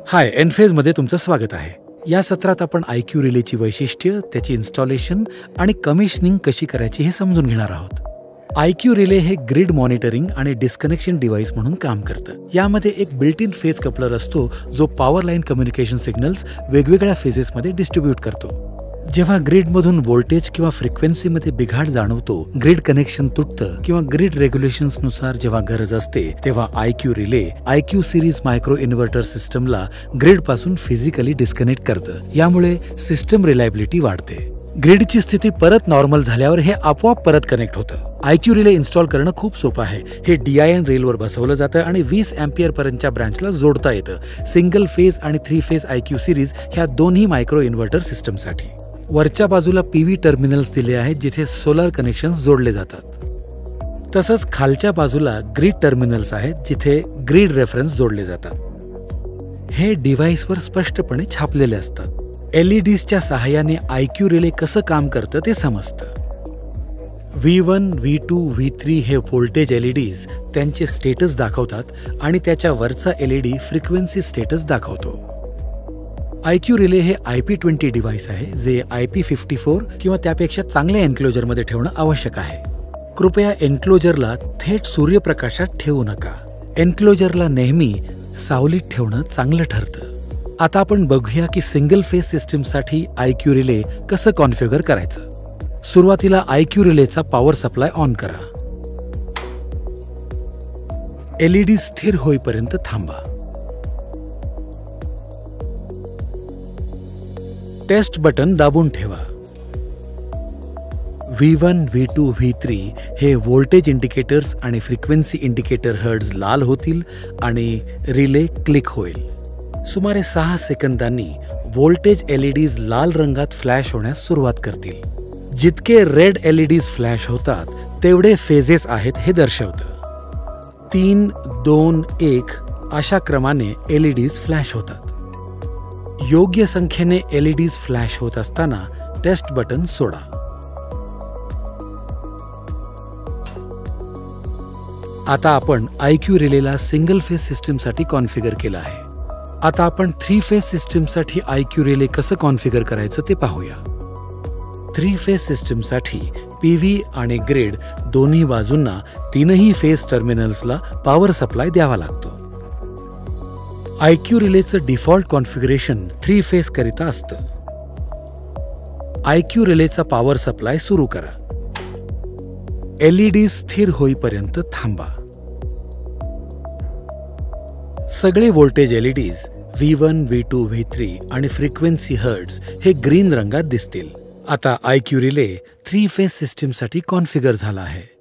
हाय, एनफेजमध्ये तुमचं स्वागत आहे. या सत्रात आपण IQ रिलेची वैशिष्ट्य, त्याची इन्स्टॉलेशन आणि कमिशनिंग कशी करायची हे समजून घेणार आहोत. IQ रिले हे ग्रिड मॉनिटरिंग आणि डिस्कनेक्शन डिव्हाइस म्हणून काम करतं. यामध्ये एक बिल्ट इन फेज कपलर असतो जो पॉवर लाईन कम्युनिकेशन सिग्नल्स वेगवेगळ्या फेजेसमध्ये डिस्ट्रीब्यूट करतो. जेव्हा ग्रिडमधून व्होल्टेज किंवा फ्रिक्वेन्सीमध्ये बिघाड जाणवतो, ग्रिड कनेक्शन तुटतं किंवा ग्रिड रेग्युलेशन्सनुसार जेव्हा गरज असते तेव्हा IQ relay IQ series micro inverter सिस्टमला ग्रिडपासून फिजिकली डिस्कनेक्ट करतं. यामुळे सिस्टम रिलायबिलिटी वाढते. ग्रिडची स्थिती परत नॉर्मल झाल्यावर हे आपोआप परत कनेक्ट होतं. IQ रिले इन्स्टॉल करणं खूप सोपं आहे. हे DIN रेलवर बसवलं जातं आणि 20 अँपिअर पर्यंतच्या ब्रँचला जोडता येतं. सिंगल फेज आणि 3 फेज IQ सिरीज ह्या दोन्ही मायक्रो इन्व्हर्टर सिस्टमसाठी. वरच्या बाजूला PV टर्मिनल्स दिले आहेत जिथे सोलर कनेक्शन्स जोडले जातात. तसंच खालच्या बाजूला ग्रिड टर्मिनल्स आहेत जिथे ग्रिड रेफरन्स जोडले जातात. हे डिव्हाइसवर स्पष्टपणे छापलेले असतात. LEDsच्या सहाय्याने IQ रिले कसं काम करतं ते समजतं. V1, V2, V3 हे व्होल्टेज LEDs त्यांचे स्टेटस दाखवतात आणि त्याच्या वरचा LED फ्रिक्वेन्सी स्टेटस दाखवतो. IQ रिले हे IP20 डिव्हाइस आहे जे IP54 किंवा त्यापेक्षा चांगल्या एन्क्लोजरमध्ये ठेवणं आवश्यक आहे. कृपया एन्क्लोजरला थेट सूर्यप्रकाशात ठेवू नका. एन्क्लोजरला नेहमी सावलीत ठेवणं चांगलं ठरतं. आता आपण बघूया की सिंगल फेज सिस्टीमसाठी IQ रिले कसं कॉन्फिगर करायचं. सुरुवातीला IQ रिलेचा पॉवर सप्लाय ऑन करा. LED स्थिर होईपर्यंत थांबा. टेस्ट बटन दाबून ठेवा. V1, V2, V3 हे व्होल्टेज इंडिकेटर्स आणि फ्रिक्वेन्सी इंडिकेटर हर्ट्ज लाल होतील आणि रिले क्लिक होईल. सुमारे 6 सेकंदांनी व्होल्टेज LEDs लाल रंगात फ्लॅश होण्यास सुरुवात करतील. जितके रेड LEDs फ्लॅश होतात तेवढे फेजेस आहेत हे दर्शवतं. 3, 2, 1 अशा क्रमाने LEDs फ्लॅश होतात. योग्य संख्येने LEDs फ्लॅश होत असताना टेस्ट बटन सोडा. आता आपण IQ रिलेला सिंगल फेज सिस्टीमसाठी कॉन्फिगर केलं आहे. आता आपण 3 फेज सिस्टीमसाठी IQ रिले कसं कॉन्फिगर करायचं ते पाहूया. 3 फेज सिस्टीमसाठी PV आणि ग्रिड दोन्ही बाजूंना 3ही फेज टर्मिनल्सला पॉवर सप्लाय द्यावा लागतो. IQ रिलेचं डिफॉल्ट कॉन्फिगरेशन 3 फेज करिता असतं. IQ रिलेचा पॉवर सप्लाय सुरू करा. LED स्थिर होईपर्यंत थांबा. सगळे voltage LEDs V1, V2, V3 आणि फ्रिक्वेन्सी हर्ट्ज हे ग्रीन रंगात दिसतील. आता IQ रिले 3 फेज सिस्टीमसाठी कॉन्फिगर झाला आहे.